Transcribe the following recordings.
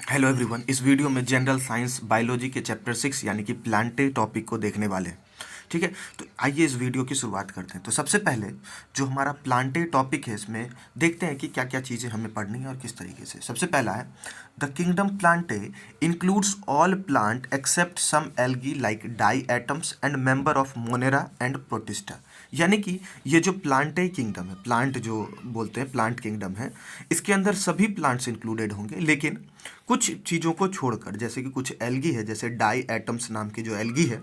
Hello everyone. इस video में general science biology के चैप्टर 6 यानी कि प्लांटे टॉपिक को देखने वाले हैं। ठीक है, तो आइए इस वीडियो की शुरुआत करते हैं। तो सबसे पहले जो हमारा प्लांटे टॉपिक है इसमें देखते हैं कि क्या क्या चीज़ें हमें पढ़नी है और किस तरीके से। सबसे पहला है the kingdom plantae includes all plant except some algae like diatoms and member of monera and protista. यानी कि ये जो प्लांटे किंगडम है, प्लांट जो बोलते हैं प्लांट किंगडम है, इसके अंदर सभी प्लांट्स इंक्लूडेड होंगे, लेकिन कुछ चीज़ों को छोड़कर, जैसे कि कुछ एल्गी है, जैसे डाई एटम्स नाम की जो एल्गी है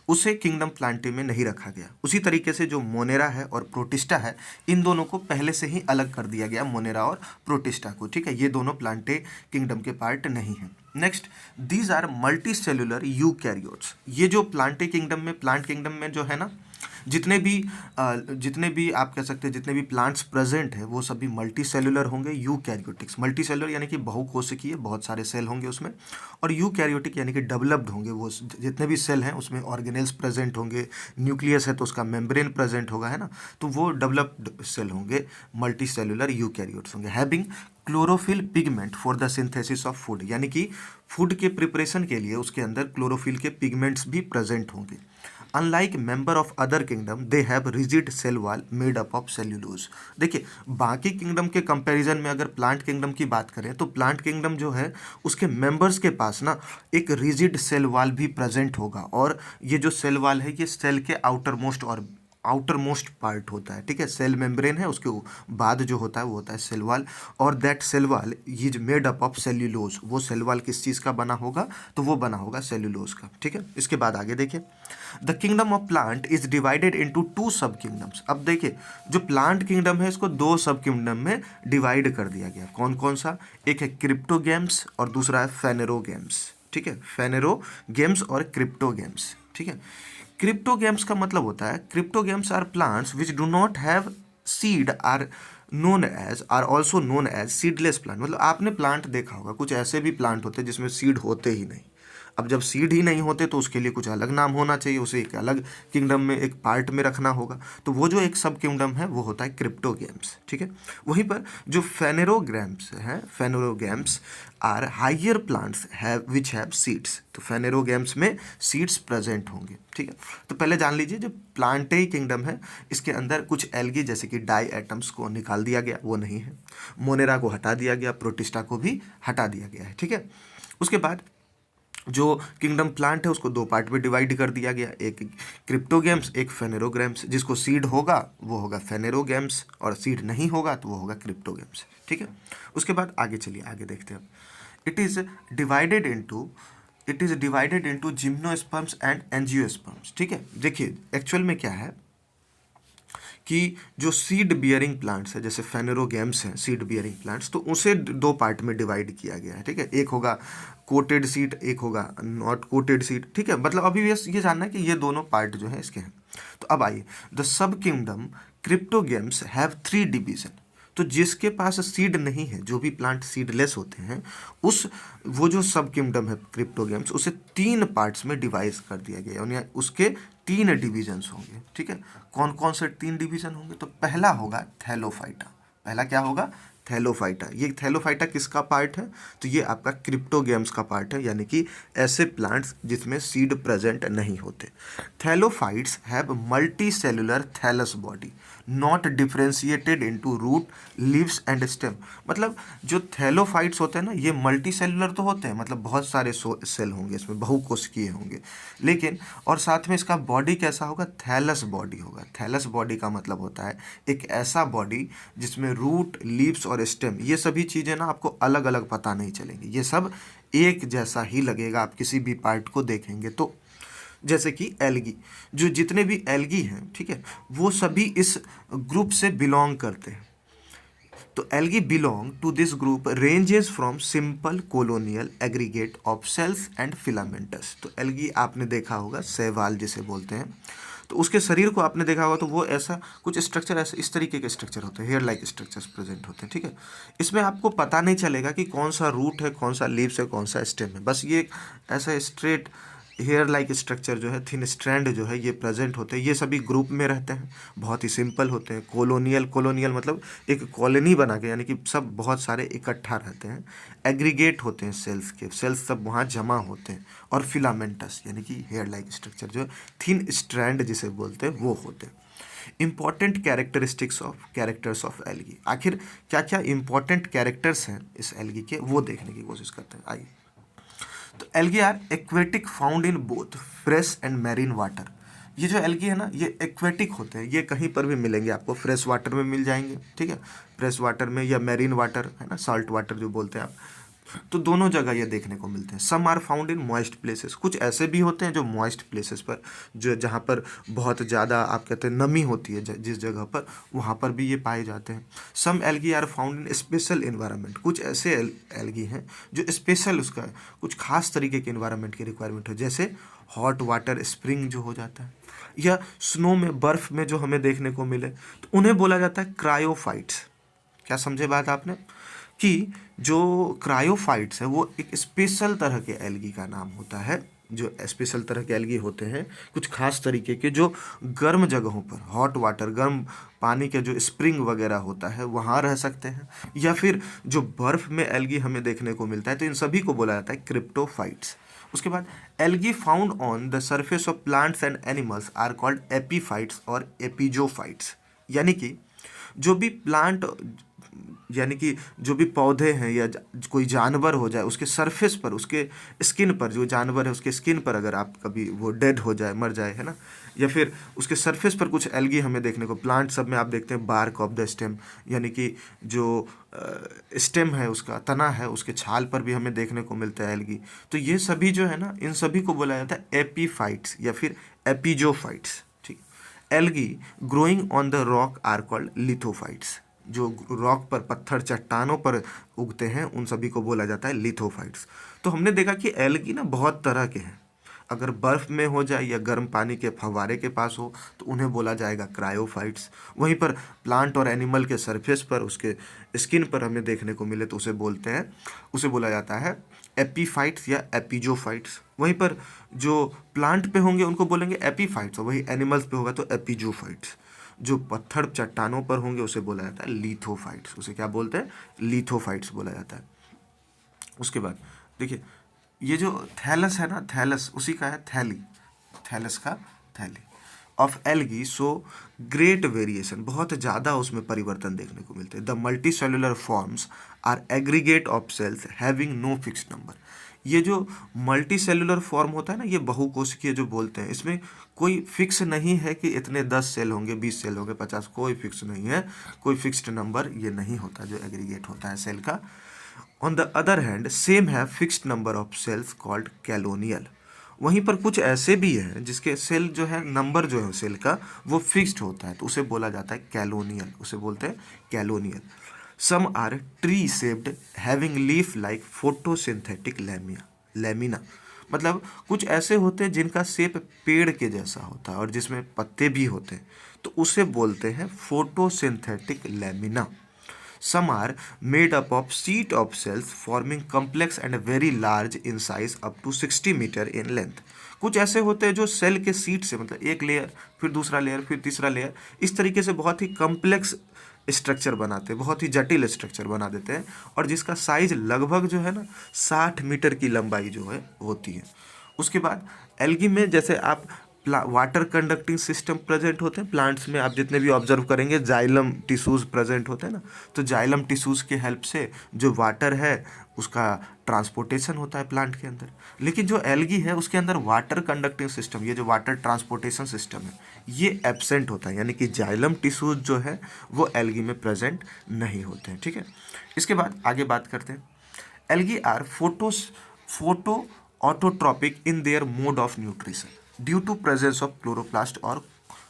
उसे किंगडम प्लांटे में नहीं रखा गया। उसी तरीके से जो मोनेरा है और प्रोटिस्टा है, इन दोनों को पहले से ही अलग कर दिया गया, मोनेरा और प्रोटिस्टा को। ठीक है, ये दोनों प्लांटे किंगडम के पार्ट नहीं हैं। Next, these are multicellular eukaryotes. ये जो प्लांटे किंगडम में, प्लांट किंगडम में जो है ना, जितने भी आप कह सकते हैं जितने भी प्लांट्स प्रेजेंट है वो सभी मल्टी सेलुलर होंगे, यूकैरियोटिक्स। मल्टी सेलुलर यानी कि बहुकोशिकीय, बहुत सारे सेल होंगे उसमें, और यूकैरियोटिक यानी कि डेवलप्ड होंगे। वो जितने भी सेल हैं उसमें ऑर्गेनेल्स प्रेजेंट होंगे, न्यूक्लियस है तो उसका मेम्ब्रेन प्रेजेंट होगा, है ना, तो वो डेवलप्ड सेल होंगे, मल्टी सेलुलर यूकैरियोट्स होंगे। Having chlorophyll pigment for the synthesis of food, यानी कि फूड के प्रिपरेशन के लिए उसके अंदर क्लोरोफिल के पिगमेंट्स भी प्रेजेंट होंगे। Unlike member of other kingdom they have rigid cell wall made up of cellulose. देखिए, बाकी किंगडम के कंपैरिजन में अगर प्लांट किंगडम की बात करें तो प्लांट किंगडम जो है उसके मेंबर्स के पास ना एक रिजिड सेल वॉल भी प्रेजेंट होगा, और ये जो सेल वॉल है ये सेल के आउटर मोस्ट पार्ट होता है। ठीक है, सेल मेम्ब्रेन है, उसके बाद जो होता है वो होता है सेल वॉल, और that cell wall is made up of cellulose. वो सेल वॉल किस चीज़ का बना होगा, तो वो बना होगा सेल्यूलोज का। ठीक है, इसके बाद आगे देखिए, the kingdom of plant is divided into two सब किंगडम्स। अब देखिए, जो प्लांट किंगडम है इसको दो सब किंगडम में डिवाइड कर दिया गया। कौन कौन सा? एक है क्रिप्टोगेम्स और दूसरा है फेनेरोगेम्स। ठीक है, फेनेरोगेम्स और क्रिप्टोगेम्स। ठीक है, क्रिप्टोगेम्स का मतलब होता है, cryptogams are plants which do not have seed are also known as seedless plant. मतलब आपने प्लांट देखा होगा, कुछ ऐसे भी प्लांट होते हैं जिसमें सीड होते ही नहीं। अब जब सीड ही नहीं होते तो उसके लिए कुछ अलग नाम होना चाहिए, उसे एक अलग किंगडम में, एक पार्ट में रखना होगा। तो वो जो एक सब किंगडम है वो होता है क्रिप्टोगेम्स। ठीक है, वहीं पर जो phanerogams are higher plants have which have seeds. तो फेनेरोगेम्स में सीड्स प्रेजेंट होंगे। ठीक है, तो पहले जान लीजिए जो प्लांटे किंगडम है इसके अंदर कुछ एल्गी जैसे कि डाई एटम्स को निकाल दिया गया, वो नहीं है। मोनेरा को हटा दिया गया, प्रोटिस्टा को भी हटा दिया गया है। ठीक है, उसके बाद जो किंगडम प्लांट है उसको दो पार्ट में डिवाइड कर दिया गया, एक क्रिप्टोगेम्स, एक फेनेरोगेम्स। जिसको सीड होगा वो होगा फेनेरोगेम्स, और सीड नहीं होगा तो वो होगा क्रिप्टोगेम्स। ठीक है, उसके बाद आगे चलिए, आगे देखते हैं। It is divided into gymnosperms and angiosperms. ठीक है, देखिए एक्चुअल में क्या है कि जो सीड बियरिंग प्लांट्स है, जैसे फेनेरोगेम्स हैं सीड बियरिंग प्लांट्स, तो उसे दो पार्ट में डिवाइड किया गया है। ठीक है, एक होगा कोटेड सीड, एक होगा नॉट कोटेड सीड। ठीक है, मतलब अभी ये जानना है कि ये दोनों पार्ट जो है इसके हैं। तो अब आइए, the sub kingdom cryptogams have 3 division. तो जिसके पास सीड नहीं है, जो भी प्लांट सीडलेस होते हैं, वो जो सब किंगडम है क्रिप्टोगेम्स, उसे 3 पार्ट्स में डिवाइड कर दिया गया, यानी उसके 3 डिवीजन्स होंगे। ठीक है, कौन कौन से 3 डिवीजन होंगे? तो पहला होगा थैलोफाइटा। पहला क्या होगा? थैलोफाइटा। ये थैलोफाइटा किसका पार्ट है? तो ये आपका क्रिप्टोगेम्स का पार्ट है, यानी कि ऐसे प्लांट्स जिसमें सीड प्रेजेंट नहीं होते। Thallophytes have multicellular thallus body not differentiated into root, leaves and stem. मतलब जो थैलोफाइट्स होते हैं ना, ये मल्टी सेलुलर तो होते हैं, मतलब बहुत सारे सेल होंगे इसमें, बहुकोशिकीय होंगे, लेकिन और साथ में इसका बॉडी कैसा होगा? थैलस बॉडी होगा। थैलस बॉडी का मतलब होता है एक ऐसा बॉडी जिसमें रूट, लीव्स और स्टेम, ये सभी चीज़ें ना आपको अलग अलग पता नहीं चलेंगी, ये सब एक जैसा ही लगेगा आप किसी भी पार्ट को देखेंगे तो। जैसे कि एल्गी, जो जितने भी एल्गी हैं, ठीक है, वो सभी इस ग्रुप से बिलोंग करते हैं। तो algae belong to this group ranges from simple colonial aggregate of cells and filamentous. तो एल्गी आपने देखा होगा, शैवाल जिसे बोलते हैं, तो उसके शरीर को आपने देखा होगा, तो वो ऐसा कुछ स्ट्रक्चर, ऐसे इस तरीके के स्ट्रक्चर होते हैं, हेयर लाइक स्ट्रक्चर्स प्रेजेंट होते हैं। ठीक है, इसमें आपको पता नहीं चलेगा कि कौन सा रूट है, कौन सा लीव्स है, कौन सा स्टेम है, बस ये ऐसा स्ट्रेट हेयर लाइक स्ट्रक्चर जो है, थिन स्ट्रैंड जो है, ये प्रेजेंट होते हैं। ये सभी ग्रुप में रहते हैं, बहुत ही सिंपल होते हैं। कॉलोनियल, कॉलोनियल मतलब एक कॉलोनी बना के, यानी कि सब बहुत सारे इकट्ठा रहते हैं। एग्रीगेट होते हैं सेल्स के, सेल्स सब वहाँ जमा होते हैं। और फिलामेंटस यानी कि हेयर लाइक स्ट्रक्चर जो है, थिन स्ट्रैंड जिसे बोलते हैं, वो होते हैं। Important characters of algae. आखिर क्या क्या इंपॉर्टेंट कैरेक्टर्स हैं इस एल्गी के, वो देखने की कोशिश करते हैं। आइए, तो algae are aquatic, found in both fresh and marine water. ये जो एल्गी है ना, ये एक्वेटिक होते हैं, ये कहीं पर भी मिलेंगे आपको, फ्रेश वाटर में मिल जाएंगे, ठीक है, फ्रेश वाटर में, या मैरीन वाटर है ना, साल्ट वाटर जो बोलते हैं आप, तो दोनों जगह ये देखने को मिलते हैं। Some are found in moist places, कुछ ऐसे भी होते हैं जो मॉइस्ट प्लेसेस पर, जो जहाँ पर बहुत ज़्यादा आप कहते हैं नमी होती है, जिस जगह पर, वहाँ पर भी ये पाए जाते हैं। Some algae are found in special environment, कुछ ऐसे एल्गी हैं जो स्पेशल, उसका कुछ खास तरीके के इन्वायरमेंट की रिक्वायरमेंट है, जैसे हॉट वाटर स्प्रिंग जो हो जाता है, या स्नो में, बर्फ़ में जो हमें देखने को मिले, तो उन्हें बोला जाता है क्रायोफाइट्स। क्या समझे बात आपने, कि जो क्रायोफाइट्स है वो एक स्पेशल तरह के एल्गी का नाम होता है। जो स्पेशल तरह के एल्गी होते हैं, कुछ खास तरीके के, जो गर्म जगहों पर, हॉट वाटर, गर्म पानी के जो स्प्रिंग वगैरह होता है, वहाँ रह सकते हैं, या फिर जो बर्फ़ में एल्गी हमें देखने को मिलता है, तो इन सभी को बोला जाता है क्रिप्टोफाइट्स। उसके बाद algae found on the surface of plants and animals are called epiphytes और एपिजोफाइट्स। यानी कि जो भी प्लांट, यानी कि जो भी पौधे हैं या कोई जानवर हो जाए, उसके सरफेस पर, उसके स्किन पर, जो जानवर है उसके स्किन पर अगर आप कभी वो डेड हो जाए, मर जाए, है ना, या फिर उसके सरफेस पर कुछ एल्गी हमें देखने को, प्लांट सब में आप देखते हैं बार्क ऑफ द स्टेम, यानी कि जो स्टेम है, उसका तना है, उसके छाल पर भी हमें देखने को मिलता है एल्गी। तो ये सभी जो है ना, इन सभी को बोला जाता है एपीफाइट्स या फिर एपिजोफाइट्स। ठीक, algae growing on the rock are called lithophytes. जो रॉक पर, पत्थर, चट्टानों पर उगते हैं, उन सभी को बोला जाता है लिथोफाइट्स। तो हमने देखा कि एल्गी ना बहुत तरह के हैं। अगर बर्फ़ में हो जाए या गर्म पानी के फव्वारे के पास हो, तो उन्हें बोला जाएगा क्रायोफाइट्स। वहीं पर प्लांट और एनिमल के सरफेस पर, उसके स्किन पर हमें देखने को मिले, तो उसे बोला जाता है एपीफाइट्स या एपिजोफाइट्स। वहीं पर जो प्लांट पे होंगे उनको बोलेंगे एपीफाइट्स, और वही एनिमल्स पे होगा तो एपिजोफाइट्स। जो पत्थर चट्टानों पर होंगे उसे बोला जाता है लिथोफाइट्स। उसे क्या बोलते हैं, लिथोफाइट्स बोला जाता है। उसके बाद देखिए, ये जो थैलस है ना, थैलस उसी का है थैली, थैलस का thalli of algae. So great variation, बहुत ज़्यादा उसमें परिवर्तन देखने को मिलते हैं। The multicellular forms are aggregate of cells having no fix number. ये जो मल्टी सेलुलर फॉर्म होता है ना, ये बहुकोशिकीय जो बोलते हैं, इसमें कोई फिक्स नहीं है कि इतने 10 सेल होंगे, 20 सेल होंगे, 50, कोई फिक्स नहीं है, कोई फिक्स्ड नंबर ये नहीं होता जो एग्रीगेट होता है सेल का। On the other hand same है fixed number of cells called colonial. वहीं पर कुछ ऐसे भी हैं जिसके सेल जो है, नंबर जो है सेल का, वो फिक्स्ड होता है, तो उसे बोला जाता है कैलोनियल, उसे बोलते हैं colonial. Some are tree shaped having leaf like photosynthetic lamina. मतलब कुछ ऐसे होते हैं जिनका शेप पेड़ के जैसा होता है और जिसमें पत्ते भी होते हैं, तो उसे बोलते हैं photosynthetic lamina. Some are made up of sheet of cells forming complex and very large in size up to 60 metre in length। कुछ ऐसे होते हैं जो सेल के सीट से, मतलब एक लेयर, फिर दूसरा लेयर, फिर तीसरा लेयर, इस तरीके से बहुत ही कम्प्लेक्स स्ट्रक्चर बनाते हैं, बहुत ही जटिल स्ट्रक्चर बना देते हैं, और जिसका साइज लगभग जो है ना 60 मीटर की लंबाई जो है होती है। उसके बाद एल्गी में जैसे आप वाटर कंडक्टिंग सिस्टम प्रेजेंट होते हैं प्लांट्स में, आप जितने भी ऑब्जर्व करेंगे जाइलम टिश्यूज़ प्रेजेंट होते हैं ना, तो जाइलम टिश्यूज़ के हेल्प से जो वाटर है उसका ट्रांसपोर्टेशन होता है प्लांट के अंदर। लेकिन जो एल्गी है उसके अंदर वाटर कंडक्टिंग सिस्टम, ये जो वाटर ट्रांसपोर्टेशन सिस्टम है, ये एब्सेंट होता है, यानी कि जाइलम टिश्यूज जो है वो एल्गी में प्रेजेंट नहीं होते हैं। ठीक है, इसके बाद आगे बात करते हैं। Algae are photoautotrophic in their mode of nutrition due to presence of chloroplast और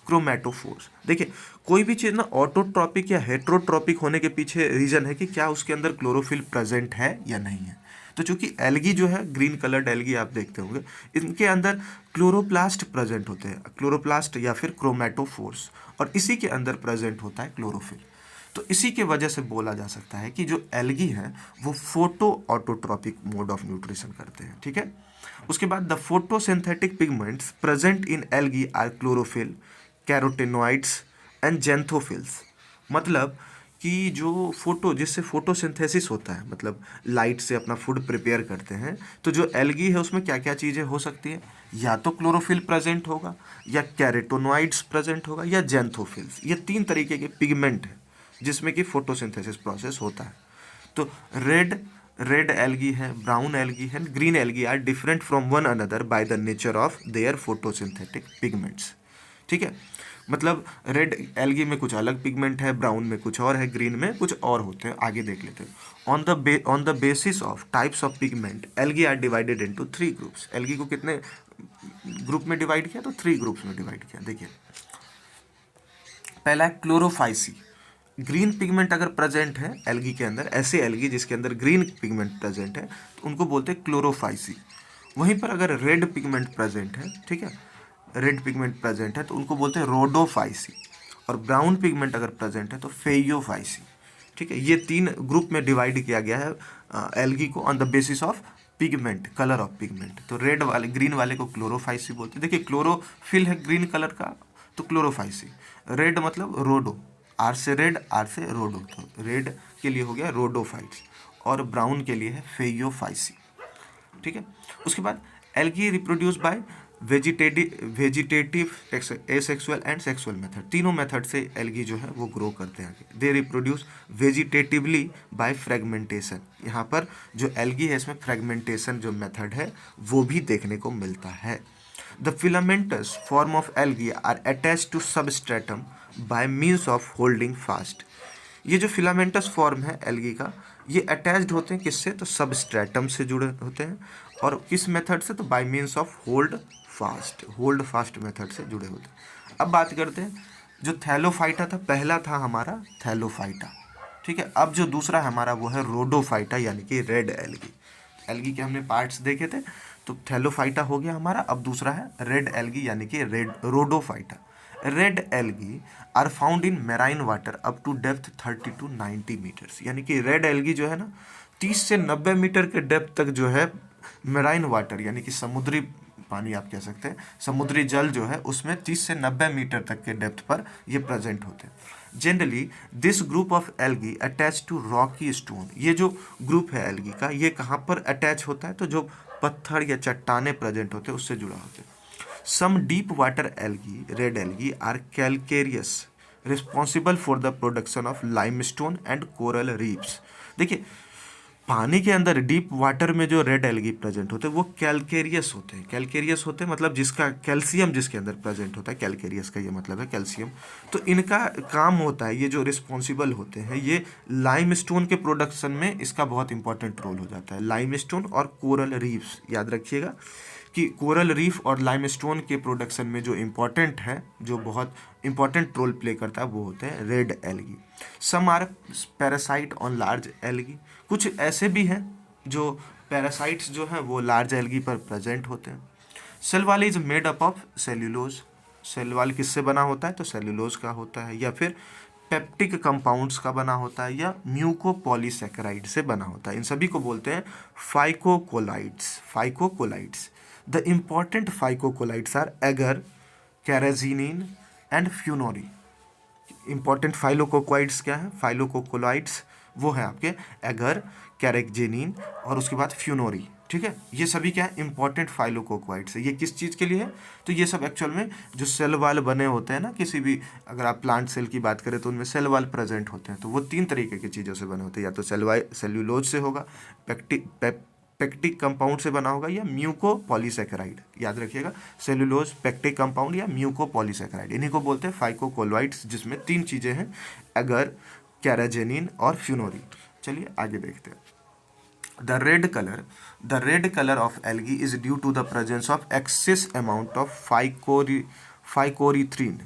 क्रोमेटोफोर्स। देखिए, कोई भी चीज़ ना ऑटोट्रॉपिक या हेट्रोट्रॉपिक होने के पीछे रीजन है कि क्या उसके अंदर क्लोरोफिल प्रेजेंट है या नहीं है। तो चूंकि एल्गी जो है, ग्रीन कलर्ड एल्गी आप देखते होंगे, इनके अंदर क्लोरोप्लास्ट प्रेजेंट होते हैं, क्लोरोप्लास्ट या फिर क्रोमेटोफोर्स, और इसी के अंदर प्रेजेंट होता है क्लोरोफिल। तो इसी के वजह से बोला जा सकता है कि जो एल्गी है वो photoautotrophic mode of nutrition करते हैं, ठीक है। उसके बाद the photosynthetic pigments present in algae are chlorophyll, carotenoids and xanthophylls. मतलब कि जो जिससे फोटोसिंथेसिस होता है, मतलब लाइट से अपना फूड प्रिपेयर करते हैं, तो जो एल्गी है उसमें क्या क्या चीज़ें हो सकती हैं, या तो क्लोरोफिल प्रेजेंट होगा, या कैरोटेनॉइड्स प्रेजेंट होगा, या जेंथोफिल्स। ये 3 तरीके के पिगमेंट हैं जिसमें कि फोटोसिंथेसिस प्रोसेस होता है। तो रेड एल्गी है, ब्राउन एल्गी है, green algae are different from one another by the nature of their photosynthetic pigments, ठीक है। मतलब रेड एल्गी में कुछ अलग पिगमेंट है, ब्राउन में कुछ और है, ग्रीन में कुछ और होते हैं। आगे देख लेते हैं। On the basis of types of pigment algae are divided into 3 groups. एल्गी को कितने ग्रुप में डिवाइड किया, तो 3 ग्रुप्स में डिवाइड किया। देखिए, पहला है क्लोरोफाइसी। ग्रीन पिगमेंट अगर प्रेजेंट है एल्गी के अंदर, ऐसे एल्गी जिसके अंदर ग्रीन पिगमेंट प्रेजेंट है, तो उनको बोलते हैं क्लोरोफाइसी। वहीं पर अगर रेड पिगमेंट प्रेजेंट है, ठीक है, रेड पिगमेंट प्रेजेंट है, तो उनको बोलते हैं रोडोफाइसी। और ब्राउन पिगमेंट अगर प्रेजेंट है तो फेयोफाइसी, ठीक है। ये 3 ग्रुप में डिवाइड किया गया है एल्गी को on the basis of pigment, colour of pigment. तो रेड वाले, ग्रीन वाले को क्लोरोफाइसी बोलते हैं। देखिए, क्लोरोफिल है ग्रीन कलर का, तो क्लोरोफाइसी। रेड मतलब रोडो, आर से रेड, आर से रोडो, तो रेड के लिए हो गया रोडोफाइट्स, और ब्राउन के लिए है फेयोफाइसी, ठीक है। उसके बाद algae reproduce by vegetative, asexual and sexual method. तीनों मेथड से एल्गी जो है वो ग्रो करते हैं। They reproduce vegetatively by fragmentation. यहाँ पर जो एल्गी है इसमें फ्रेगमेंटेशन जो मेथड है वो भी देखने को मिलता है। The filamentous form of algae are attached to substratum by means of holding fast. ये जो फिलामेंटस फॉर्म है एल्गी का, ये अटैच्ड होते हैं किससे, तो सबस्ट्रेटम से जुड़े होते हैं। और किस मेथड से, तो bye means of hold fast method से जुड़े होते हैं। अब बात करते हैं जो थैलोफाइटा था, पहला था हमारा थैलोफाइटा, ठीक है। अब जो दूसरा हमारा वो है रोडोफाइटा, यानी कि रेड एल्गी। एल्गी के हमने पार्ट्स देखे थे, तो थैलोफाइटा हो गया हमारा। अब दूसरा है रेड एल्गी, यानी कि rhodophyta. Red algae are found in marine water up to depth 30 to 90 metres. यानी कि रेड एल्गी जो है ना 30 से 90 मीटर के डेप्थ तक जो है मेराइन वाटर, यानी कि समुद्री पानी आप कह सकते हैं, समुद्री जल जो है उसमें 30 से 90 मीटर तक के डेप्थ पर ये प्रेजेंट होते हैं। Generally this group of algae attach to rocky stone. ये जो ग्रुप है एल्गी का, ये कहाँ पर अटैच होता है, तो जो पत्थर या चट्टाने प्रेजेंट होते हैं उससे जुड़ा होता है। Some deep water algae, red algae are calcareous, responsible for the production of limestone and coral reefs. देखिए, पानी के अंदर डीप वाटर में जो रेड एल्गी प्रेजेंट होते हैं वो कैलकेरियस होते हैं। कैलकेरियस होते हैं मतलब जिसका कैल्शियम जिसके अंदर प्रेजेंट होता है, कैलकेरियस का ये मतलब है कैल्शियम। तो इनका काम होता है, ये जो रिस्पॉन्सिबल होते हैं, ये लाइमस्टोन के प्रोडक्शन में इसका बहुत इंपॉर्टेंट रोल हो जाता है। लाइमस्टोन और कोरल रीफ्स, याद रखिएगा कि कोरल रीफ और लाइमस्टोन के प्रोडक्शन में जो इम्पॉर्टेंट है, जो बहुत इंपॉर्टेंट रोल प्ले करता है, वो होते हैं red algae. Some are parasite on large algae. कुछ ऐसे भी हैं जो पैरासाइट्स जो हैं वो लार्ज एल्गी पर प्रेजेंट होते हैं। Cell wall is made up of cellulose. Cell wall किससे बना होता है, तो सेल्यूलोज का होता है, या फिर पेप्टिक कंपाउंड्स का बना होता है, या म्यूकोपॉलीसैकेराइड से बना होता है। इन सभी को बोलते हैं phycocolloids. The important phycocolloids are agar, carrageenan and funori. Important phycocolloids क्या है, फाइलोकोकोलाइड्स वो है आपके एगर, कैरेक्जेनिन और उसके बाद फ्यूनोरी, ठीक है। ये सभी क्या है, इंपॉर्टेंट फाइलोकोक्वाइड्स है। ये किस चीज़ के लिए है, तो ये सब एक्चुअल में जो सेल वाल बने होते हैं ना, किसी भी अगर आप प्लांट सेल की बात करें तो उनमें सेल वाल प्रेजेंट होते हैं, तो वो 3 तरीके की चीज़ों से बने होते हैं। या तो सेल्यूलोज से होगा, पेक्टिक कंपाउंड से बना होगा, या म्यूकोपॉलीसैकेराइड। याद रखिएगा, सेल्यूलोज, पेक्टिक कंपाउंड या म्यूकोपॉलीसैकेराइड, इन्हीं को बोलते हैं फाइकोकोलाइड्स, जिसमें 3 चीज़ें हैं, एगर, कैराजेनिन और फ्यूनोरी। चलिए आगे देखते हैं। The red colour of algae is due to the presence of excess amount of phycoerythrin,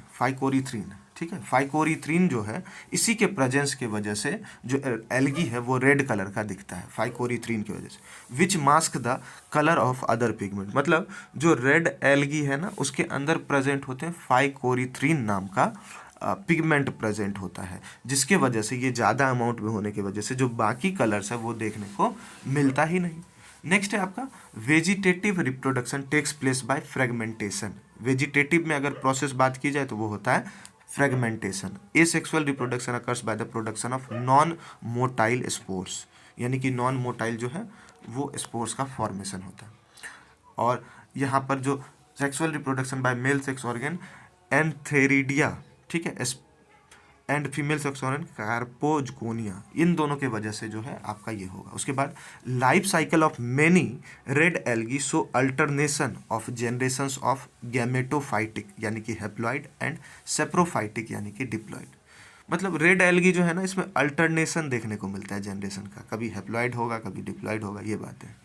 ठीक है। फाइकोरीथ्रीन जो है, इसी के प्रेजेंस के वजह से जो एल्गी है वो रेड कलर का दिखता है, फाइकोरीथ्रीन की वजह से। Which mask the colour of other pigment. मतलब जो रेड एल्गी है ना, उसके अंदर प्रेजेंट होते हैं फाइकोरीथ्रीन नाम का पिगमेंट प्रेजेंट होता है, जिसके वजह से ये ज़्यादा अमाउंट में होने की वजह से जो बाकी कलर्स है वो देखने को मिलता ही नहीं। नेक्स्ट है आपका vegetative reproduction takes place by fragmentation. Vegetative में अगर प्रोसेस बात की जाए तो वो होता है fragmentation. Asexual reproduction occurs by the production of non motile spores, यानी कि नॉन मोटाइल जो है वो स्पोर्स का फॉर्मेशन होता है। और यहाँ पर जो sexual reproduction by male sex organ antheridia, ठीक है, and female sex organ carpogonia, इन दोनों के वजह से जो है आपका ये होगा। उसके बाद life cycle of many red algae so alternation of generations of gametophytic यानी कि हैप्लॉइड एंड सेप्रोफाइटिक यानी कि डिप्लॉइड। मतलब रेड एल्गी जो है ना, इसमें अल्टरनेशन देखने को मिलता है जनरेशन का, कभी हैप्लॉइड होगा कभी डिप्लॉइड होगा, ये बात है।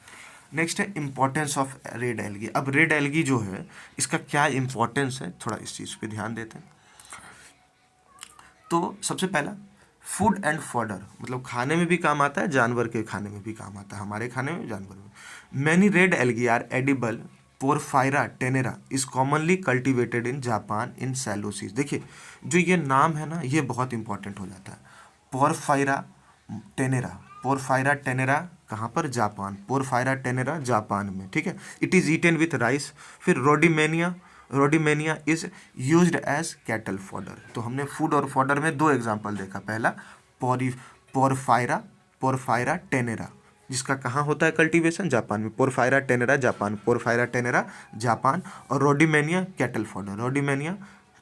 नेक्स्ट है इंपॉर्टेंस ऑफ रेड एल्गी। अब रेड एल्गी जो है इसका क्या इंपॉर्टेंस है, थोड़ा इस चीज़ पे ध्यान देते हैं। तो सबसे पहला फूड एंड फॉडर, मतलब खाने में भी काम आता है, जानवर के खाने में भी काम आता है, हमारे खाने में, जानवर में। Many red algae are edible. Porphyra tenera is commonly cultivated in Japan in shallow seas. देखिए जो ये नाम है ना, ये बहुत इंपॉर्टेंट हो जाता है। पोरफायरा टेनेरा, पोरफायरा टेनेरा कहाँ पर, जापान। पोरफायरा टेनेरा जापान में, ठीक है। It is eaten with rice. फिर rhodymenia, rhodymenia is used as cattle fodder. तो हमने फूड और फॉडर में दो एग्जांपल देखा। पहला पोरफायरा, पोरफायरा टेनेरा, जिसका कहाँ होता है कल्टीवेशन, जापान में। Porphyra tenera Japan, porphyra tenera Japan. और rhodymenia cattle fodder, rhodymenia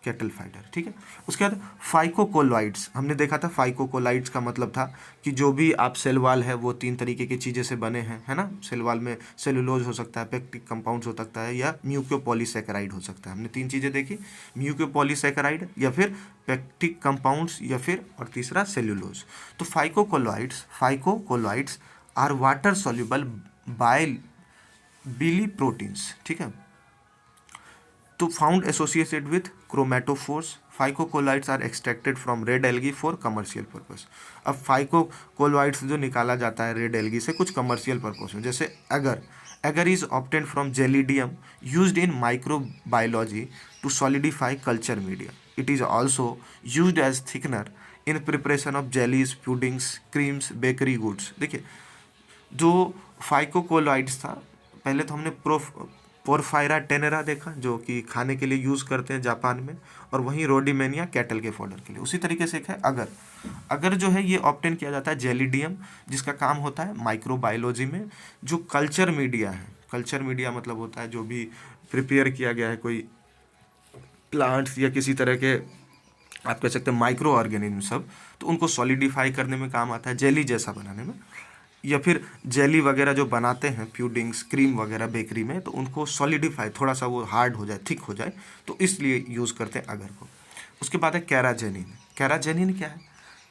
cattle fodder, ठीक है। उसके बाद फाइकोकोलॉइड्स, हमने देखा था फाइकोकोलॉइड्स का मतलब था कि जो भी आप सेल वॉल है वो तीन तरीके की चीज़ें से बने हैं, है ना। सेल वॉल में सेलुलोज हो सकता है, पेक्टिक कंपाउंड्स हो सकता है, या म्यूकोपॉलीसैकेराइड हो सकता है। हमने तीन चीज़ें देखी, म्यूकोपॉलीसैकेराइड या फिर पेक्टिक कंपाउंड्स या फिर और तीसरा सेलुलोज। तो phycocolloids are water soluble bili proteins, ठीक है। तो found associated with chromatophores. Phycocolloids are extracted from red algae for commercial purpose. अब फाइकोकोलॉइड्स जो निकाला जाता है रेड एल्गी से कुछ कमर्शियल पर्पस में, जैसे agar is obtained from gelidium used in microbiology to solidify culture media. It is also used as thickener in preparation of jellies, puddings, creams, bakery goods. देखिए जो फाइकोकोलॉइड्स था, पहले तो हमने पोरफायरा टेनेरा देखा जो कि खाने के लिए यूज़ करते हैं जापान में, और वहीं रोडीमेनिया कैटल के फॉडर के लिए। उसी तरीके से एक है अगर जो है ये ऑब्टेन किया जाता है जेलिडियम, जिसका काम होता है माइक्रोबायोलॉजी में। जो कल्चर मीडिया है, कल्चर मीडिया मतलब होता है जो भी प्रिपेयर किया गया है, कोई प्लांट्स या किसी तरह के आप कह सकते हैं माइक्रो ऑर्गेनिज्म सब, तो उनको सॉलिडिफाई करने में काम आता है, जेली जैसा बनाने में। या फिर जेली वगैरह जो बनाते हैं, प्यूडिंग्स, क्रीम वगैरह बेकरी में, तो उनको सॉलिडिफाई, थोड़ा सा वो हार्ड हो जाए, थिक हो जाए, तो इसलिए यूज़ करते हैं अगर को। उसके बाद है कैराजेनिन। कैराजेनिन क्या है,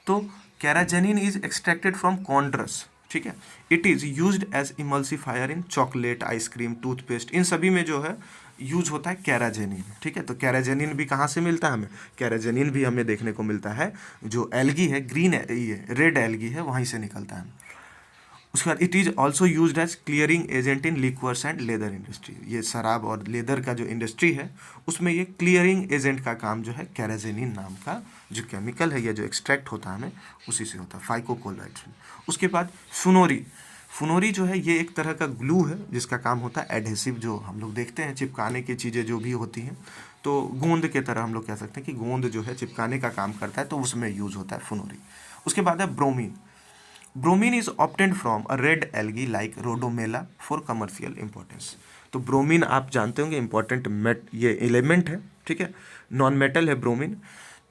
तो carrageenan is extracted from chondrus, ठीक है। It is used as emulsifier in chocolate, ice cream, toothpaste, इन सभी में जो है यूज होता है कैराजेनिन, ठीक है। तो कैराजेनिन भी कहाँ से मिलता है हमें, कैराजेनिन भी हमें देखने को मिलता है जो एल्गी है, ग्रीन ये रेड एल्गी है, वहीं से निकलता है। उसके बाद it is also used as clearing agent in liquors and leather industry. ये शराब और लेदर का जो इंडस्ट्री है उसमें ये क्लियरिंग एजेंट का काम जो है कैराजेनिन नाम का जो केमिकल है या जो एक्सट्रैक्ट होता है हमें उसी से होता है, फाइकोकोलॉइड्स में। उसके बाद फुनोरी, फुनोरी जो है ये एक तरह का ग्लू है जिसका काम होता है एडहेसिव, जो हम लोग देखते हैं चिपकाने की चीज़ें जो भी होती हैं, तो गोंद के तरह हम लोग कह सकते हैं कि गोंद जो है चिपकाने का काम करता है, तो उसमें यूज़ होता है फुनोरी। उसके बाद है bromine. Bromine is obtained from a red algae like rhodomela for commercial importance. तो ब्रोमीन आप जानते होंगे इंपॉर्टेंट ये एलिमेंट है, ठीक है, नॉन मेटल है ब्रोमीन।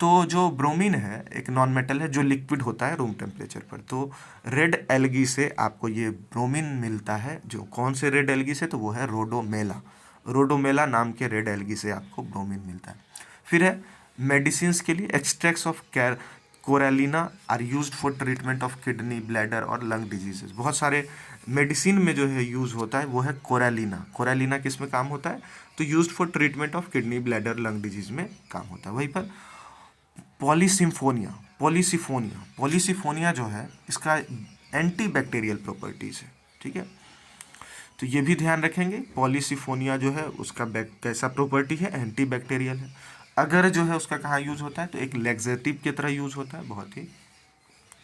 तो जो ब्रोमीन है एक नॉन मेटल है जो लिक्विड होता है रूम टेम्परेचर पर। तो रेड एल्गी से आपको ये ब्रोमीन मिलता है, जो कौन से रेड एल्गी से, तो वो है रोडोमेला, रोडोमेला नाम के रेड एल्गी से आपको ब्रोमीन मिलता है। फिर है मेडिसिन के लिए extracts of corallina are used for treatment of kidney, bladder और लंग डिजीजेस। बहुत सारे मेडिसिन में जो है यूज़ होता है वो है कोरेलिना। कोरेलिना किस में काम होता है, तो used for treatment of kidney, bladder, lung disease में काम होता है। वहीं पर पॉलीसिम्फोनिया, पॉलीसिफोनिया जो है इसका एंटी बैक्टीरियल प्रॉपर्टीज़ है, ठीक है। तो ये भी ध्यान रखेंगे, पॉलीसिफोनिया जो है उसका कैसा प्रॉपर्टी है, एंटी बैक्टीरियल है। अगर जो है उसका कहाँ यूज होता है, तो एक लेक्सेटिव की तरह यूज होता है, बहुत ही,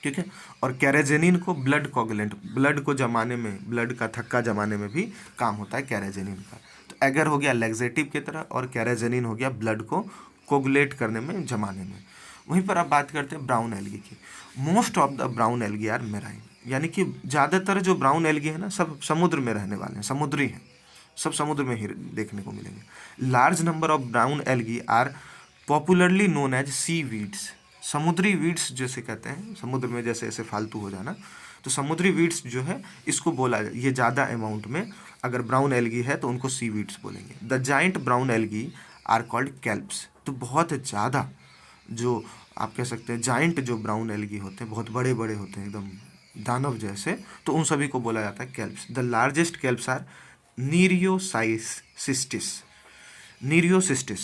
ठीक है। और कैरेजेनिन को ब्लड कोगुलेंट, ब्लड को जमाने में, ब्लड का थक्का जमाने में भी काम होता है कैरेजेनिन का। तो एगर हो गया लेक्सेटिव की तरह और कैरेजेनिन हो गया ब्लड को कोगुलेट करने में, जमाने में। वहीं पर आप बात करते हैं ब्राउन एल्गी की। Most of the brown algae are marine, यानी कि ज़्यादातर जो ब्राउन एल्गी है ना, सब समुद्र में रहने वाले हैं, समुद्री हैं, सब समुद्र में ही देखने को मिलेंगे। Large number of brown algae are popularly known as seaweeds, समुद्री वीड्स जैसे कहते हैं, समुद्र में जैसे ऐसे फालतू हो जाना, तो समुद्री वीड्स जो है इसको बोला, ये ज़्यादा अमाउंट में अगर ब्राउन एल्गी है तो उनको सी वीड्स बोलेंगे। The giant brown algae are called kelps, तो बहुत ज़्यादा जो आप कह सकते हैं जाइंट जो ब्राउन एल्गी होते हैं, बहुत बड़े बड़े होते हैं एकदम दानव जैसे, तो उन सभी को बोला जाता है kelps. The largest kelps are nereocystis, nereocystis,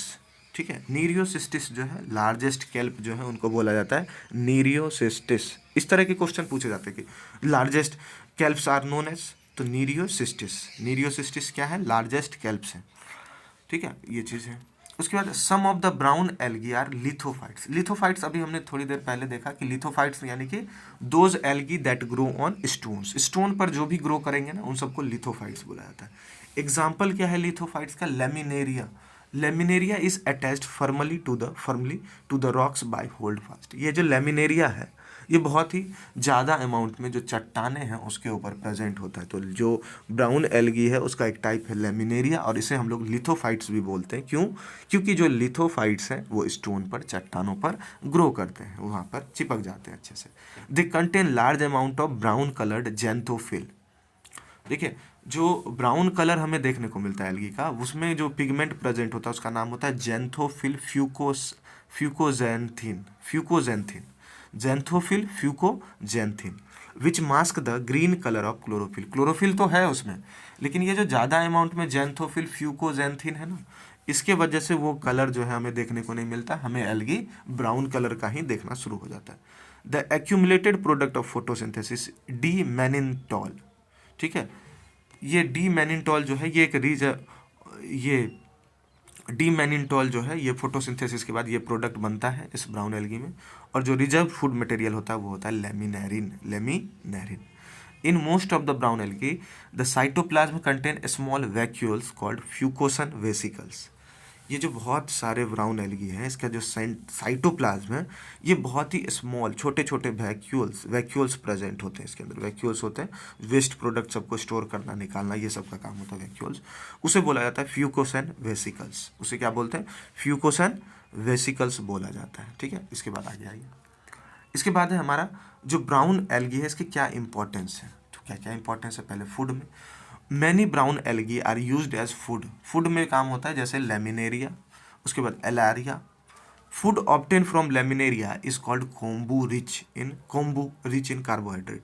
ठीक है। नीरियोसिस्टिस जो है लार्जेस्ट कैल्प जो है उनको बोला जाता है नीरियोसिस्टिस। इस तरह के क्वेश्चन पूछे जाते हैं कि largest kelps are known as, तो नीरियोसिस्टिस, नीरियोसिस्टिस क्या है, लार्जेस्ट कैल्प्स है, ठीक है, ये चीज़ है। उसके बाद some of the brown algae are lithophytes. Lithophytes अभी हमने थोड़ी देर पहले देखा कि लिथोफाइट्स यानी कि those algae that grow on stones, stone पर जो भी ग्रो करेंगे ना उन सबको लिथोफाइट्स बोला जाता है। एग्जाम्पल क्या है लिथोफाइट्स का, laminaria, laminaria is attached firmly to the rocks by holdfast. ये जो लेमिनेरिया है ये बहुत ही ज़्यादा अमाउंट में जो चट्टाने हैं उसके ऊपर प्रेजेंट होता है। तो जो ब्राउन एल्गी है उसका एक टाइप है लेमिनेरिया, और इसे हम लोग लिथोफाइट्स भी बोलते हैं। क्यों? क्योंकि जो लिथोफाइट्स हैं वो स्टोन पर, चट्टानों पर ग्रो करते हैं, वहाँ पर चिपक जाते हैं अच्छे से। They contain large amount of brown coloured xanthophyll. देखिए जो ब्राउन कलर हमें देखने को मिलता है एल्गी का, उसमें जो पिगमेंट प्रेजेंट होता है उसका नाम होता है xanthophyll fucoxanthin, fucoxanthin, xanthophyll fucoxanthin, which mask the green colour of chlorophyll. Chlorophyll तो है उसमें, लेकिन ये जो ज़्यादा अमाउंट में जेंथोफिल फ्यूकोजेंथिन है ना, इसके वजह से वो कलर जो है हमें देखने को नहीं मिलता, हमें एल्गी ब्राउन कलर का ही देखना शुरू हो जाता है। The accumulated product of photosynthesis D mannitol, ठीक है, ये डी मैनिनटॉल जो है ये ये डी मैनिनटॉल जो है ये फोटोसिंथेसिस के बाद ये प्रोडक्ट बनता है इस ब्राउन एल्गी में, और जो रिजर्व फूड मटेरियल होता है वो होता है laminarin, laminarin. In most of the brown algae the cytoplasm contain small vacuoles called fucosan vesicles. ये जो बहुत सारे ब्राउन एल्गी हैं इसका जो साइटोप्लाज्म है ये बहुत ही स्मॉल, छोटे छोटे वैक्यूल्स प्रेजेंट होते हैं इसके अंदर। वैक्यूल्स होते हैं वेस्ट प्रोडक्ट सबको स्टोर करना, निकालना, ये सब का काम होता है वैक्यूल्स। उसे बोला जाता है फ्यूकोसन वेसिकल्स। उसे क्या बोलते हैं? फ्यूकोसन वेसिकल्स बोला जाता है, ठीक है। इसके बाद आगे आइए, इसके बाद है हमारा जो ब्राउन एल्गी है इसकी क्या इंपॉर्टेंस है। तो क्या क्या इंपॉर्टेंस है? पहले फूड में many brown algae are used as food, food में काम होता है जैसे लेमिनेरिया, उसके बाद alaria. Food obtain from laminaria is called kombu rich in carbohydrate.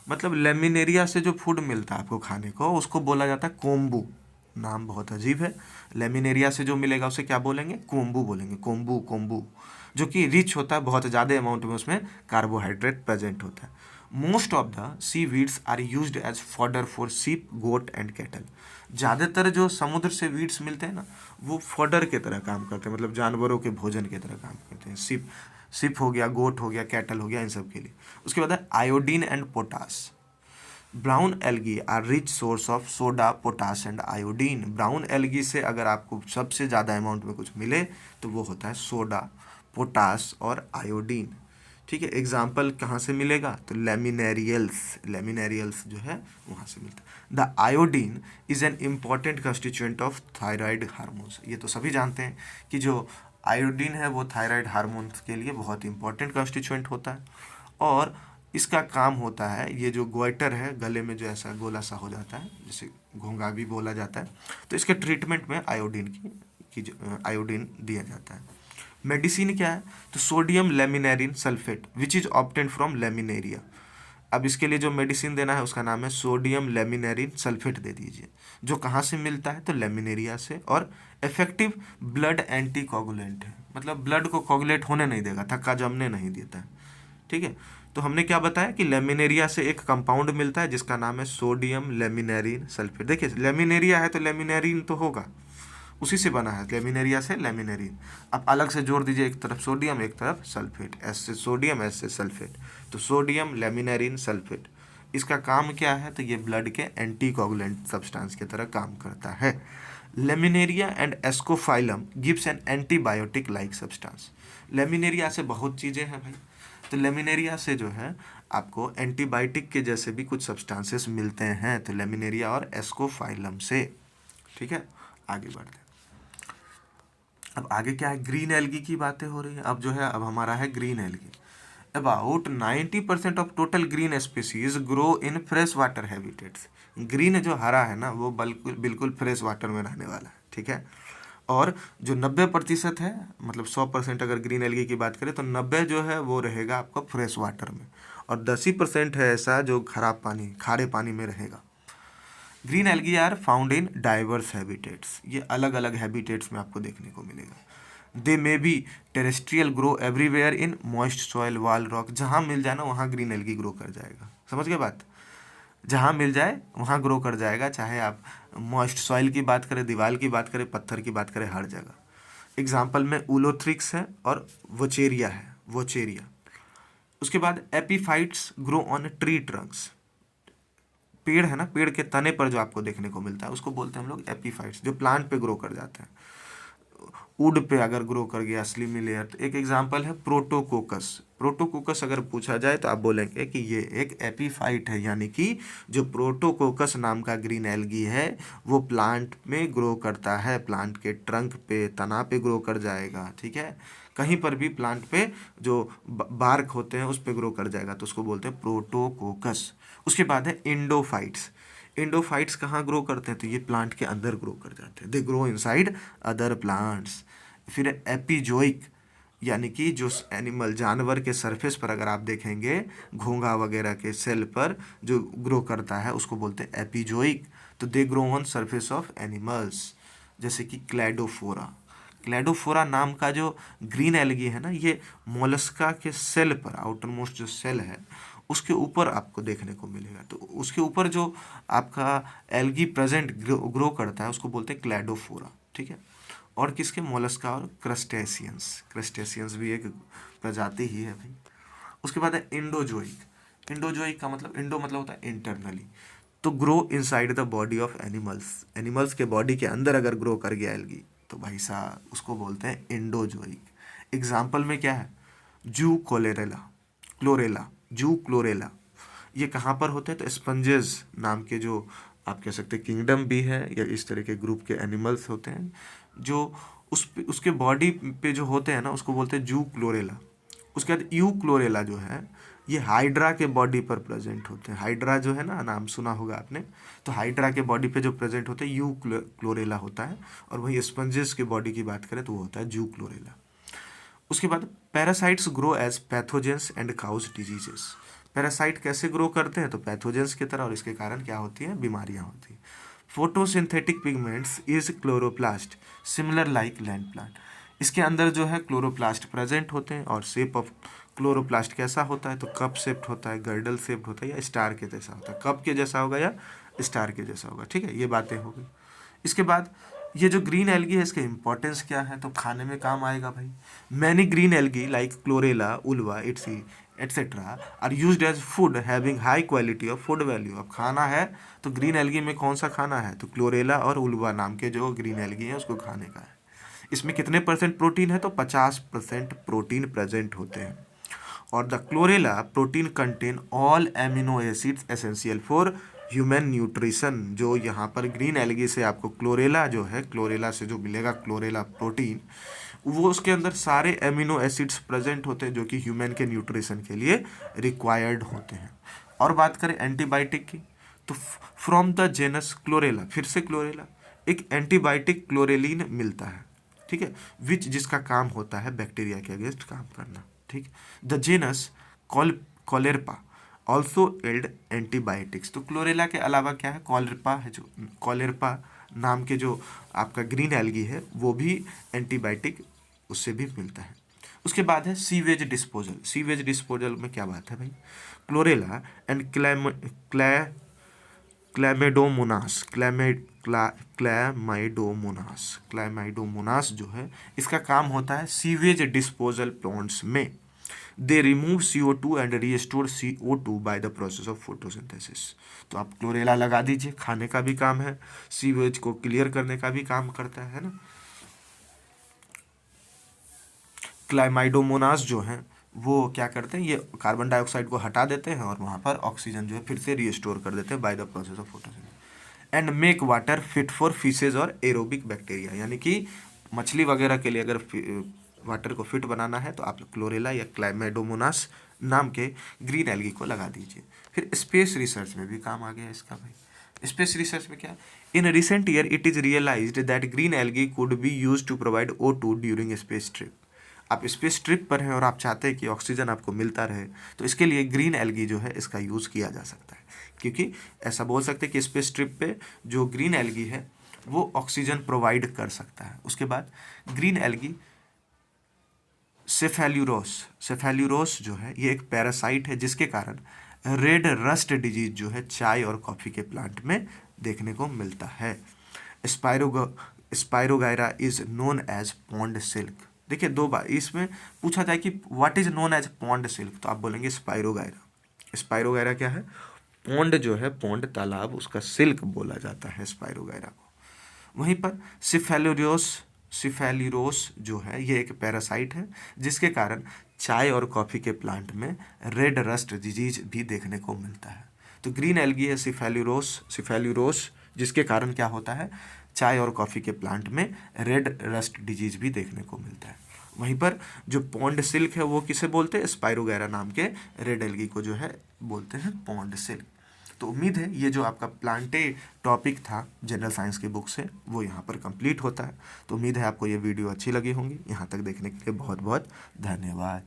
मतलब लेमिनेरिया से जो फूड मिलता है आपको खाने को उसको बोला जाता है कोम्बू। नाम बहुत अजीब है, लेमिनेरिया से जो मिलेगा उसे क्या बोलेंगे? कोम्बू बोलेंगे, कोम्बू, जो कि रिच होता है, बहुत ज़्यादा अमाउंट में उसमें कार्बोहाइड्रेट प्रेजेंट होता है। Most of the seaweeds are used as fodder for sheep, goat and cattle. ज़्यादातर जो समुद्र से वीड्स मिलते हैं ना वो फॉडर के तरह काम करते हैं, मतलब जानवरों के भोजन की तरह काम करते हैं। सिप हो गया, गोट हो गया, कैटल हो गया, इन सब के लिए। उसके बाद है iodine and potash. Brown algae are rich source of soda, potash and iodine. Brown algae से अगर आपको सबसे ज़्यादा अमाउंट में कुछ मिले तो वो होता है सोडा, पोटास और आयोडीन, ठीक है। एग्जाम्पल कहाँ से मिलेगा? तो लेमिनेरियल्स जो है वहाँ से मिलता है। The iodine is an important constituent of thyroid hormones. ये तो सभी जानते हैं कि जो आयोडीन है वो थायराइड हार्मोन्स के लिए बहुत इंपॉर्टेंट कंस्टिट्यूएंट होता है, और इसका काम होता है, ये जो गोइटर है गले में जो ऐसा गोला सा हो जाता है जिसे घोंघा भी बोला जाता है, तो इसके ट्रीटमेंट में आयोडीन दिया जाता है। मेडिसिन क्या है? तो sodium laminarin sulphate which is obtained from laminaria. अब इसके लिए जो मेडिसिन देना है उसका नाम है सोडियम लेमिनेरिन सल्फेट दे दीजिए, जो कहाँ से मिलता है? तो लेमिनेरिया से, और इफेक्टिव ब्लड एंटी कोगुलेंट है, मतलब ब्लड को कोगुलेट होने नहीं देगा, थक्का जमने नहीं देता है, ठीक है। तो हमने क्या बताया कि लेमिनेरिया से एक कंपाउंड मिलता है जिसका नाम है सोडियम लेमिनेरिन सल्फेट। देखिए लेमिनेरिया है तो लेमिनेरिन तो होगा, उसी से बना है, लेमिनेरिया से लेमिनेरिन। अब अलग से जोड़ दीजिए, एक तरफ सोडियम एक तरफ सल्फेट, एस से सोडियम एस से सल्फेट, तो सोडियम लेमिनेरिन सल्फेट। इसका काम क्या है, तो ये ब्लड के एंटीकोगुलेंट सब्सटेंस की तरह काम करता है। Laminaria and Ascophyllum gives an antibiotic like substance. Laminaria से बहुत चीज़ें हैं भाई, तो लेमिनेरिया से जो है आपको एंटीबायोटिक के जैसे भी कुछ सब्सटेंसेस मिलते हैं, तो लेमिनेरिया और एस्कोफाइलम से। ठीक है, आगे बढ़ते हैं। अब आगे क्या है, ग्रीन एल्गी की बातें हो रही है। अब जो है, अब हमारा है green algae. About 90% of total green species grow in fresh water habitats. Green जो हरा है ना, वो बिल्कुल बिल्कुल फ्रेश वाटर में रहने वाला है। ठीक है, और जो 90% है, मतलब 100% अगर ग्रीन एल्गी की बात करें, तो 90 जो है वो रहेगा आपका फ्रेश वाटर में, और 10% है ऐसा जो खराब पानी, खारे पानी में रहेगा। Green algae are found in diverse habitats. ये अलग अलग हैबिटेट्स में आपको देखने को मिलेगा। They may be terrestrial, grow everywhere in moist soil, wall, rock. जहाँ मिल जाए ना वहाँ ग्रीन एल्गी ग्रो कर जाएगा। समझ गए बात, जहाँ मिल जाए वहाँ ग्रो कर जाएगा, चाहे आप मॉइस्ट सॉइल की बात करें, दीवार की बात करें, पत्थर की बात करें, हर जगह। एग्जाम्पल में उलोथ्रिक्स है और वोचेरिया है, वोचेरिया। उसके बाद epiphytes grow on tree Trunks. पेड़ है ना, पेड़ के तने पर जो आपको देखने को मिलता है उसको बोलते हैं हम लोग एपीफाइट्स, जो प्लांट पे ग्रो कर जाते हैं। वुड पे अगर ग्रो कर गया स्लिमी लेयर, तो एक एग्जांपल है प्रोटोकोकस। प्रोटोकोकस अगर पूछा जाए तो आप बोलेंगे कि ये एक एपीफाइट है, यानी कि जो प्रोटोकोकस नाम का ग्रीन एल्गी है वो प्लांट में ग्रो करता है, प्लांट के ट्रंक पे, तना पे ग्रो कर जाएगा। ठीक है, कहीं पर भी प्लांट पे जो बार्क होते हैं उस पे ग्रो कर जाएगा, तो उसको बोलते हैं प्रोटोकोकस। उसके बाद है इंडोफाइट्स। इंडोफाइट्स कहाँ ग्रो करते हैं, तो ये प्लांट के अंदर ग्रो कर जाते हैं, they grow inside other plants. फिर एपिजोइक, यानी कि जो एनिमल, जानवर के सरफेस पर अगर आप देखेंगे घोंघा वगैरह के सेल पर जो ग्रो करता है उसको बोलते हैं एपिजोइक। तो they grow on surface of animals, जैसे कि क्लैडोफोरा। क्लैडोफोरा नाम का जो ग्रीन एल्गी है ना, ये मोलस्का के सेल पर, आउटर मोस्ट जो सेल है उसके ऊपर आपको देखने को मिलेगा। तो उसके ऊपर जो आपका एल्गी प्रेजेंट ग्रो करता है उसको बोलते हैं क्लैडोफोरा। ठीक है, और किसके, मोलस्का और क्रस्टेशियंस। क्रस्टेशियंस भी एक प्रजाति ही है भाई। उसके बाद है इंडोजोइक। इंडोजोइक का मतलब, इंडो मतलब होता है इंटरनली, तो grow inside the body of animals. Animals के बॉडी के अंदर अगर ग्रो कर गया एल्गी तो भाई साहब उसको बोलते हैं इंडोजोइक। एग्जाम्पल में क्या है, जू क्लोरेला, क्लोरेला, जू क्लोरेला। ये कहाँ पर होते हैं, तो स्पंजेस नाम के जो आप कह सकते हैं किंगडम भी है, या इस तरह के ग्रुप के एनिमल्स होते हैं जो उसके बॉडी पे जो होते हैं ना, उसको बोलते हैं जू क्लोरेला। उसके बाद यू क्लोरेला जो है, ये हाइड्रा के बॉडी पर प्रेजेंट होते हैं। हाइड्रा जो है ना, नाम सुना होगा आपने, तो हाइड्रा के बॉडी पे जो प्रेजेंट होते हैं यू क्लोरेला होता है, और वही स्पंजेस के बॉडी की बात करें तो वो होता है जू क्लोरेला। उसके बाद parasites grow as pathogens and cause diseases. Parasite कैसे ग्रो करते हैं, तो पैथोजेंस की तरह, और इसके कारण क्या होती है, बीमारियां होती हैं। Photosynthetic pigments is chloroplast similar like land plant. इसके अंदर जो है क्लोरोप्लास्ट प्रेजेंट होते हैं, और शेप ऑफ क्लोरोप्लास्ट कैसा होता है, तो कप शेप्ड होता है, गर्डल शेप्ड होता है, या स्टार के जैसा होता है। कप के जैसा होगा या स्टार के जैसा होगा। ठीक है, ये बातें हो गई। इसके बाद ये जो ग्रीन एल्गी है इसका इंपॉर्टेंस क्या है, तो खाने में काम आएगा भाई। Many green algae like chlorella, ulva, etc etcetera are used as food having high quality of food value. अब खाना है तो ग्रीन एल्गी में कौन सा खाना है, तो क्लोरेला और उल्वा नाम के जो ग्रीन एल्गी है उसको खाने का है। इसमें कितने परसेंट प्रोटीन है, तो 50% प्रोटीन प्रेजेंट होते हैं। और the chlorella protein contain all amino acids essential for human nutrition. जो यहाँ पर ग्रीन एल्गी से आपको क्लोरेला जो है, क्लोरेला से जो मिलेगा क्लोरेला प्रोटीन, वो उसके अंदर सारे एमिनो एसिड्स प्रेजेंट होते हैं जो कि ह्यूमन के न्यूट्रिशन के लिए रिक्वायर्ड होते हैं। और बात करें एंटीबायोटिक की, तो फ्रॉम द जेनस क्लोरेला, फिर से क्लोरेला, एक एंटीबायोटिक क्लोरेलिन मिलता है। ठीक है, विच जिसका काम होता है बैक्टीरिया के अगेंस्ट काम करना। ठीक, the genus caulerpa also yield antibiotics. तो क्लोरेला के अलावा क्या है, कॉलेरपा है, जो कॉलेरपा नाम के जो आपका ग्रीन एल्गी है वो भी एंटीबायोटिक उससे भी मिलता है। उसके बाद है सीवेज डिस्पोजल। सीवेज डिस्पोजल में क्या बात है भाई, क्लोरेला एंड क्लैमिडोमोनास क्लैमाइडोमोनास जो है, इसका काम होता है सीवेज डिस्पोजल प्लांट्स में। They remove CO2 and restore CO2 by the process of photosynthesis. तो आप क्लोरेला लगा दीजिए, खाने का भी काम है, सीवेज को क्लियर करने का भी काम करता है ना। क्लाइमाइडोमोनास जो है वो क्या करते हैं, ये कार्बन डाइऑक्साइड को हटा देते हैं और वहाँ पर ऑक्सीजन जो है फिर से रीस्टोर कर देते हैं by the process of photosynthesis. And make water fit for fishes और एरोबिक बैक्टीरिया, यानी कि मछली वगैरह के लिए अगर वाटर को फिट बनाना है तो आप क्लोरेला या क्लाइमाइडोमोनास नाम के ग्रीन एल्गी को लगा दीजिए। फिर स्पेस रिसर्च में भी काम आ गया इसका भाई। स्पेस रिसर्च में क्या, in recent year it is realized that green algae could be use to provide O2 during space trip. आप स्पेस ट्रिप पर हैं और आप चाहते हैं कि ऑक्सीजन आपको मिलता रहे, तो इसके लिए ग्रीन एल्गी जो है इसका यूज़ किया जा सकता है। क्योंकि ऐसा बोल सकते हैं कि स्पेस ट्रिप पे जो ग्रीन एल्गी है वो ऑक्सीजन प्रोवाइड कर सकता है। उसके बाद ग्रीन एल्गी सेफेल्यूरोस जो है ये एक पैरासाइट है जिसके कारण रेड रस्ट डिजीज जो है चाय और कॉफ़ी के प्लांट में देखने को मिलता है। Spirogyra is known as pond silk. देखिए, दो बार इसमें पूछा जाए कि what is known as pond silk, तो आप बोलेंगे स्पाइरोगायरा। स्पाइरोगायरा क्या है, पॉन्ड जो है, पॉन्ड तालाब, उसका सिल्क बोला जाता है स्पाइरोगायरा को। वहीं पर सिफेलिरोस जो है ये एक पैरासाइट है जिसके कारण चाय और कॉफ़ी के प्लांट में रेड रस्ट डिजीज भी देखने को मिलता है। तो ग्रीन एल्गी है सिफेलिरोस जिसके कारण क्या होता है, चाय और कॉफ़ी के प्लांट में रेड रस्ट डिजीज भी देखने को मिलता है। वहीं पर जो पॉन्ड सिल्क है वो किसे बोलते हैं, स्पाइरोगायरा नाम के रेड एल्गी को जो है बोलते हैं पॉन्ड सिल्क। तो उम्मीद है ये जो आपका प्लांटे टॉपिक था जनरल साइंस की बुक से वो यहाँ पर कंप्लीट होता है। तो उम्मीद है आपको ये वीडियो अच्छी लगी होंगी। यहाँ तक देखने के लिए बहुत बहुत धन्यवाद।